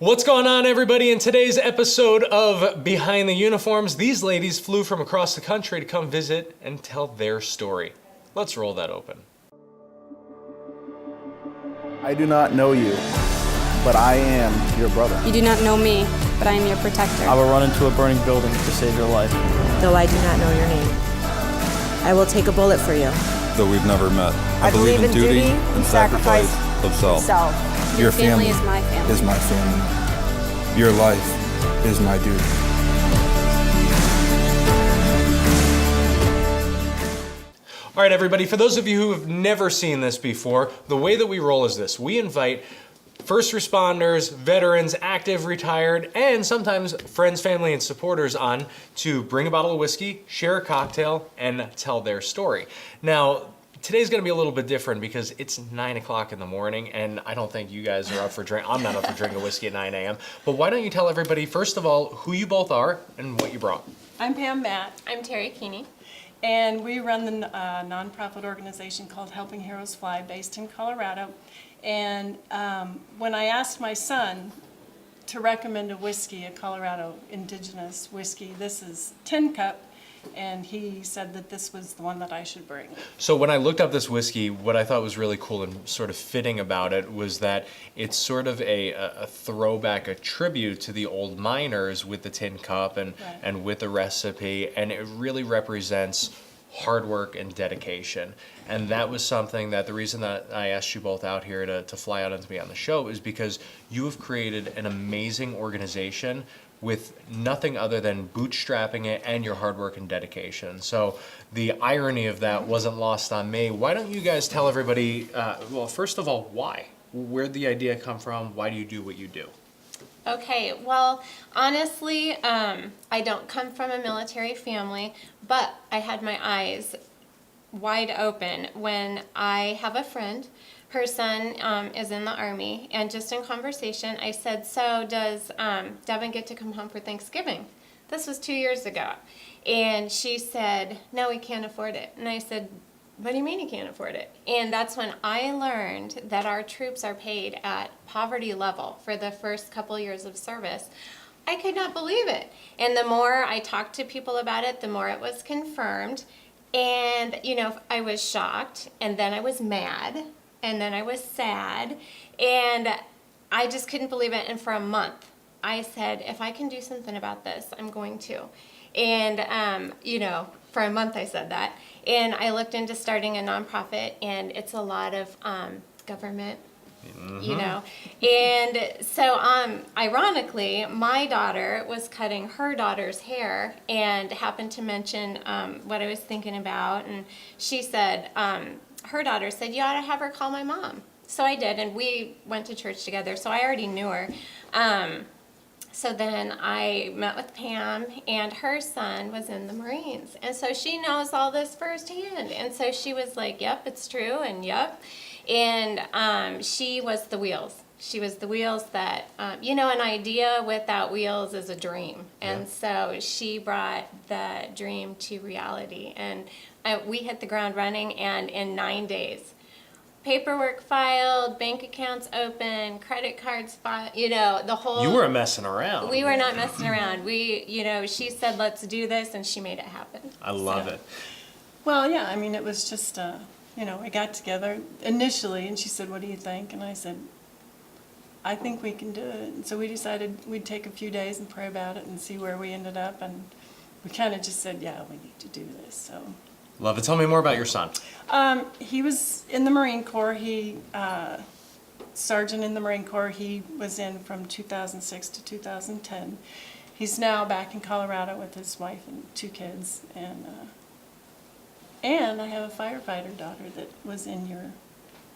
What's going on, everybody? In today's episode of Behind the Uniforms, these ladies flew from across the country to come visit and tell their story. Let's roll that open. I do not know you, but I am your brother. You do not know me, but I am your protector. I will run into a burning building to save your life. Though I do not know your name, I will take a bullet for you. Though we've never met, I believe in duty and sacrifice of self. Your family is my family. Is my family. Your life is my duty. All right, everybody, for those of you who have never seen this before, the way that we roll is this. We invite first responders, veterans, active, retired, and sometimes friends, family, and supporters on to bring a bottle of whiskey, share a cocktail, and tell their story. Now, today's gonna be a little bit different because it's 9 o'clock in the morning and I don't think you guys are up for drink. I'm not up for drinking whiskey at 9 a.m. But why don't you tell everybody, first of all, who you both are and what you brought? I'm Pam Matt, I'm Terry Keeney. and we run the nonprofit organization called Helping Heroes Fly, based in Colorado. And when I asked my son to recommend a whiskey, a Colorado indigenous whiskey, this is Tin Cup, and he said that this was the one that I should bring. So when I looked up this whiskey, what I thought was really cool and sort of fitting about it was that it's sort of a throwback, a tribute to the old miners with the tin cup and with the recipe, and it really represents hard work and dedication. And that was something that the reason that I asked you both out here to fly out and to be on the show is because you have created an amazing organization with nothing other than bootstrapping it and your hard work and dedication. So the irony of that wasn't lost on me. Why don't you guys tell everybody, well, first of all, why? Where'd the idea come from? Why do you do what you do? Okay, well, honestly, I don't come from a military family, but I had my eyes wide open when I have a friend. Her son is in the Army, and just in conversation, I said, so does Devin get to come home for Thanksgiving? This was 2 years ago. And she said, no, we can't afford it. And I said, what do you mean you can't afford it? And that's when I learned that our troops are paid at poverty level for the first couple years of service. I could not believe it. And the more I talked to people about it, the more it was confirmed. And, you know, I was shocked, and then I was mad, and then I was sad, and I just couldn't believe it. And for a month, I said, if I can do something about this, I'm going to. And, you know, for a month I said that. And I looked into starting a nonprofit, and it's a lot of government, you know. And so, ironically, my daughter was cutting her daughter's hair and happened to mention what I was thinking about. And she said, her daughter said, you ought to have her call my mom. So I did, and we went to church together, so I already knew her. So then I met with Pam, and her son was in the Marines. And so she knows all this firsthand. And so she was like, yep, it's true, and yep. And she was the wheels. She was the wheels that, you know, an idea without wheels is a dream. And so she brought the dream to reality. And we hit the ground running, and in 9 days, paperwork filed, bank accounts open, credit cards filed, you know, the whole... You weren't messing around. We were not messing around. We, you know, she said, let's do this, and she made it happen. I love it. Well, yeah, I mean, it was just, you know, we got together initially, and she said, what do you think? And I said, I think we can do it. And so we decided we'd take a few days and pray about it and see where we ended up, and we kind of just said, yeah, we need to do this, so... Love it. Tell me more about your son. He was in the Marine Corps. He, sergeant in the Marine Corps. He was in from 2006 to 2010. He's now back in Colorado with his wife and 2 kids. And I have a firefighter daughter that was in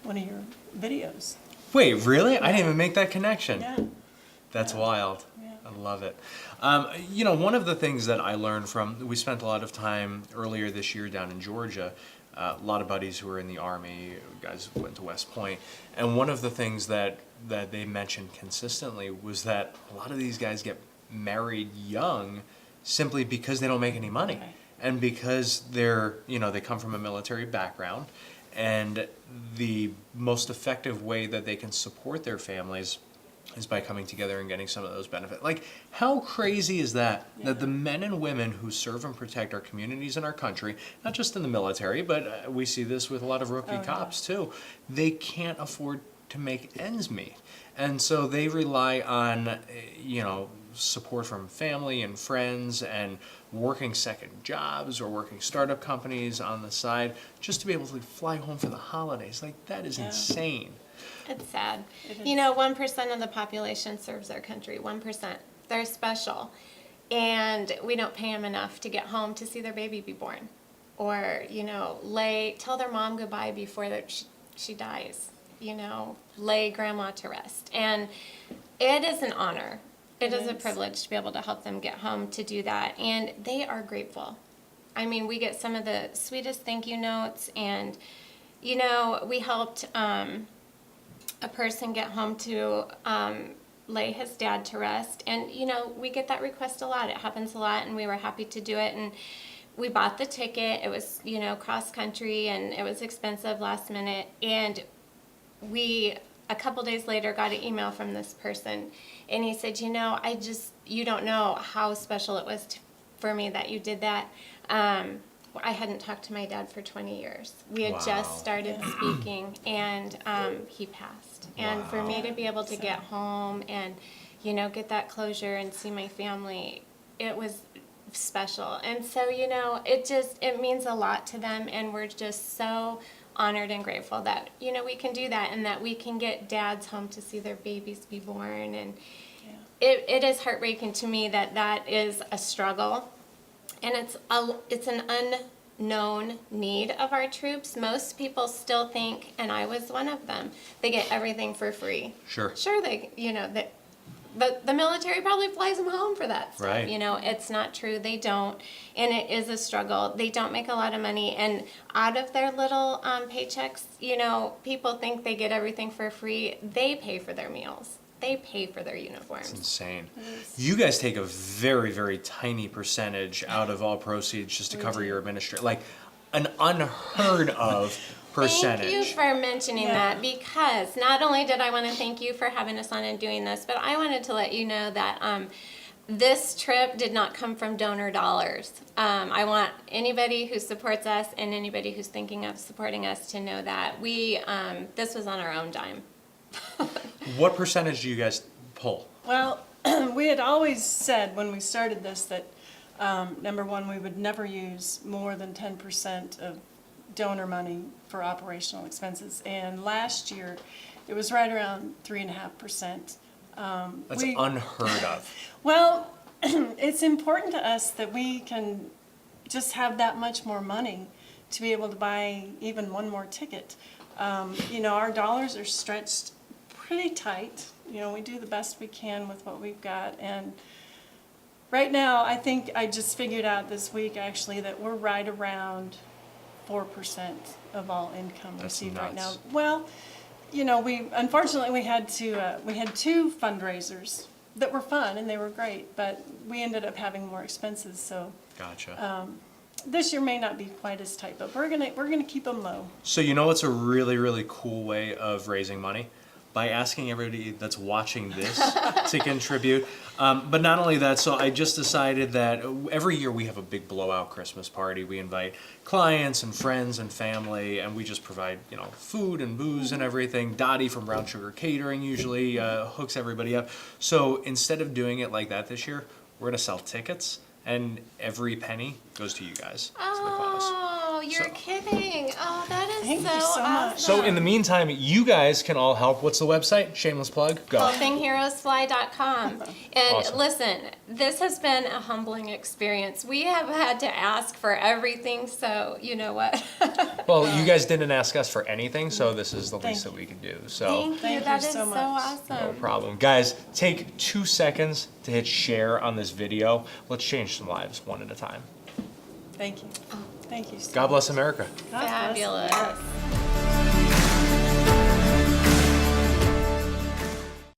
one of your videos. Wait, really? I didn't even make that connection. Yeah. That's wild. Yeah. I love it. You know, one of the things that I learned from, we spent a lot of time earlier this year down in Georgia, a lot of buddies who were in the Army, guys went to West Point, and one of the things that they mentioned consistently was that a lot of these guys get married young simply because they don't make any money. Right. And because they're, you know, they come from a military background, and the most effective way that they can support their families is by coming together and getting some of those benefits. Like, how crazy is that? Yeah. That the men and women who serve and protect our communities and our country, not just in the military, but we see this with a lot of rookie cops too, they can't afford to make ends meet. And so they rely on, support from family and friends and working second jobs or working startup companies on the side just to be able to fly home for the holidays. Like, that is insane. It's sad. It is. 1% of the population serves our country. 1%. They're special. And we don't pay them enough to get home to see their baby be born. Or, tell their mom goodbye before she dies. Lay grandma to rest. And it is an honor. It is a privilege to be able to help them get home to do that. And they are grateful. I mean, we get some of the sweetest thank you notes. And, we helped a person get home to lay his dad to rest. And, we get that request a lot. It happens a lot, and we were happy to do it. And we bought the ticket. It was, cross country, and it was expensive last minute. And we, a couple days later, got an email from this person. And he said, you don't know how special it was for me that you did that. I hadn't talked to my dad for 20 years. We had just started speaking, and he passed. And for me to be able to get home and, get that closure and see my family, it was special. And so, it means a lot to them, and we're just so honored and grateful that, we can do that and that we can get dads home to see their babies be born. And it is heartbreaking to me that is a struggle. And it's an unknown need of our troops. Most people still think, and I was one of them, they get everything for free. Sure, the military probably flies them home for that stuff. Right. It's not true. They don't, and it is a struggle. They don't make a lot of money, and out of their little paychecks, people think they get everything for free. They pay for their meals. They pay for their uniforms. It's insane. You guys take a very, very tiny percentage out of all proceeds just to cover your administration, like an unheard of percentage. Thank you for mentioning that, because not only did I want to thank you for having us on and doing this, but I wanted to let you know that this trip did not come from donor dollars. I want anybody who supports us and anybody who's thinking of supporting us to know that this was on our own dime. What percentage do you guys pull? Well, we had always said when we started this that, number one, we would never use more than 10% of donor money for operational expenses. And last year, it was right around 3.5%. That's unheard of. Well, it's important to us that we can just have that much more money to be able to buy even one more ticket. Our dollars are stretched pretty tight. We do the best we can with what we've got. And right now, I think I just figured out this week, actually, that we're right around 4% of all income received right now. Well, unfortunately we had two fundraisers that were fun and they were great, but we ended up having more expenses. So Gotcha. This year may not be quite as tight, but we're gonna keep them low. So it's a really, really cool way of raising money? By asking everybody that's watching this to contribute. But not only that, so I just decided that every year we have a big blowout Christmas party. We invite clients and friends and family, and we just provide, food and booze and everything. Dottie from Brown Sugar Catering usually hooks everybody up. So instead of doing it like that this year, we're gonna sell tickets, and every penny goes to you guys. To the cause. Oh, you're kidding. Oh, that is Thank so you so much. So in the meantime, you guys can all help. What's the website? Shameless plug. Go. HelpingHeroesFly.com. And Awesome. listen, this has been a humbling experience. We have had to ask for everything, so you know what? Well, you guys didn't ask us for anything, so this is the least that we can do. So Thank you. Thank you That is so so much. no awesome. problem. Guys, take 2 seconds to hit share on this video. Let's change some lives one at a time. Thank you. Thank you so God bless much. America. God bless. Fabulous.